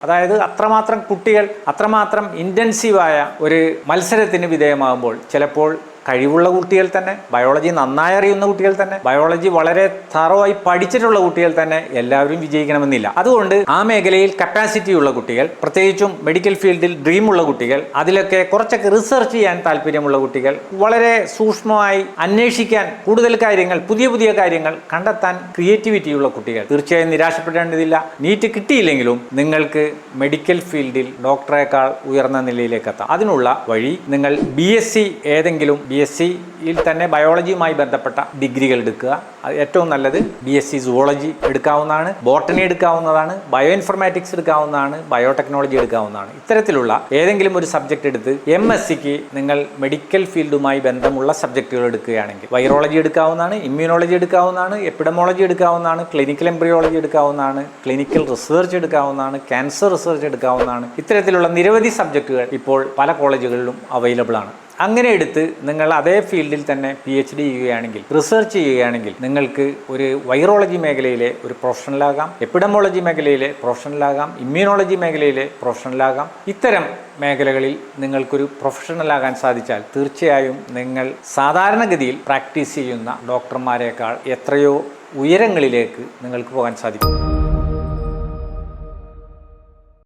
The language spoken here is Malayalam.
അതായത് അത്രമാത്രം കുട്ടികൾ അത്രമാത്രം ഇൻറ്റൻസീവായ ഒരു മത്സരത്തിന് വിധേയമാകുമ്പോൾ ചിലപ്പോൾ കഴിവുള്ള കുട്ടികൾ തന്നെ, ബയോളജി നന്നായി അറിയുന്ന കുട്ടികൾ തന്നെ, ബയോളജി വളരെ തറവായി പഠിച്ചിട്ടുള്ള കുട്ടികൾ തന്നെ എല്ലാവരും വിജയിക്കണമെന്നില്ല. അതുകൊണ്ട് ആ മേഖലയിൽ കപ്പാസിറ്റി ഉള്ള കുട്ടികൾ, പ്രത്യേകിച്ചും മെഡിക്കൽ ഫീൽഡിൽ ഡ്രീമുള്ള കുട്ടികൾ, അതിലൊക്കെ കുറച്ചൊക്കെ റിസർച്ച് ചെയ്യാൻ താല്പര്യമുള്ള കുട്ടികൾ, വളരെ സൂക്ഷ്മമായി അന്വേഷിക്കാൻ, കൂടുതൽ കാര്യങ്ങൾ, പുതിയ പുതിയ കാര്യങ്ങൾ കണ്ടെത്താൻ ക്രിയേറ്റിവിറ്റിയുള്ള കുട്ടികൾ തീർച്ചയായും നിരാശപ്പെടേണ്ടതില്ല. നീറ്റ് കിട്ടിയില്ലെങ്കിലും നിങ്ങൾക്ക് മെഡിക്കൽ ഫീൽഡിൽ ഡോക്ടറേക്കാൾ ഉയർന്ന നിലയിലേക്ക് എത്താം. അതിനുള്ള വഴി നിങ്ങൾ BSc ഏതെങ്കിലും BScയിൽ തന്നെ ബയോളജിയുമായി ബന്ധപ്പെട്ട ഡിഗ്രികൾ എടുക്കുക. ഏറ്റവും നല്ലത് BSc സുവോളജി എടുക്കാവുന്നതാണ്, ബോട്ടണി എടുക്കാവുന്നതാണ്, ബയോ ഇൻഫർമാറ്റിക്സ് എടുക്കാവുന്നതാണ്, ബയോടെക്നോളജി എടുക്കാവുന്നതാണ്. ഇത്തരത്തിലുള്ള ഏതെങ്കിലും ഒരു സബ്ജക്റ്റ് എടുത്ത് MScക്ക് നിങ്ങൾ മെഡിക്കൽ ഫീൽഡുമായി ബന്ധമുള്ള സബ്ജക്റ്റുകൾ എടുക്കുകയാണെങ്കിൽ വൈറോളജി എടുക്കാവുന്നതാണ്, ഇമ്മ്യൂണോളജി എടുക്കാവുന്നതാണ്, എപ്പിഡമോളജി എടുക്കാവുന്നതാണ്, ക്ലിനിക്കൽ എംബ്രിയോളജി എടുക്കാവുന്നതാണ്, ക്ലിനിക്കൽ റിസർച്ച് എടുക്കാവുന്നതാണ്, ക്യാൻസർ റിസർച്ച് എടുക്കാവുന്നതാണ്. ഇത്തരത്തിലുള്ള നിരവധി സബ്ജക്റ്റുകൾ ഇപ്പോൾ പല കോളേജുകളിലും അവൈലബിൾ ആണ്. അങ്ങനെ എടുത്ത് നിങ്ങൾ അതേ ഫീൽഡിൽ തന്നെ PhD ചെയ്യുകയാണെങ്കിൽ, റിസർച്ച് ചെയ്യുകയാണെങ്കിൽ നിങ്ങൾക്ക് ഒരു വൈറോളജി മേഖലയിലെ ഒരു പ്രൊഫഷണലാകാം, എപ്പിഡമോളജി മേഖലയിലെ പ്രൊഫഷണലാകാം, ഇമ്മ്യൂണോളജി മേഖലയിലെ പ്രൊഫഷണലാകാം. ഇത്തരം മേഖലകളിൽ നിങ്ങൾക്കൊരു പ്രൊഫഷണലാകാൻ സാധിച്ചാൽ തീർച്ചയായും നിങ്ങൾ സാധാരണഗതിയിൽ പ്രാക്ടീസ് ചെയ്യുന്ന ഡോക്ടർമാരെക്കാൾ എത്രയോ ഉയരങ്ങളിലേക്ക് നിങ്ങൾക്ക് പോകാൻ സാധിക്കും.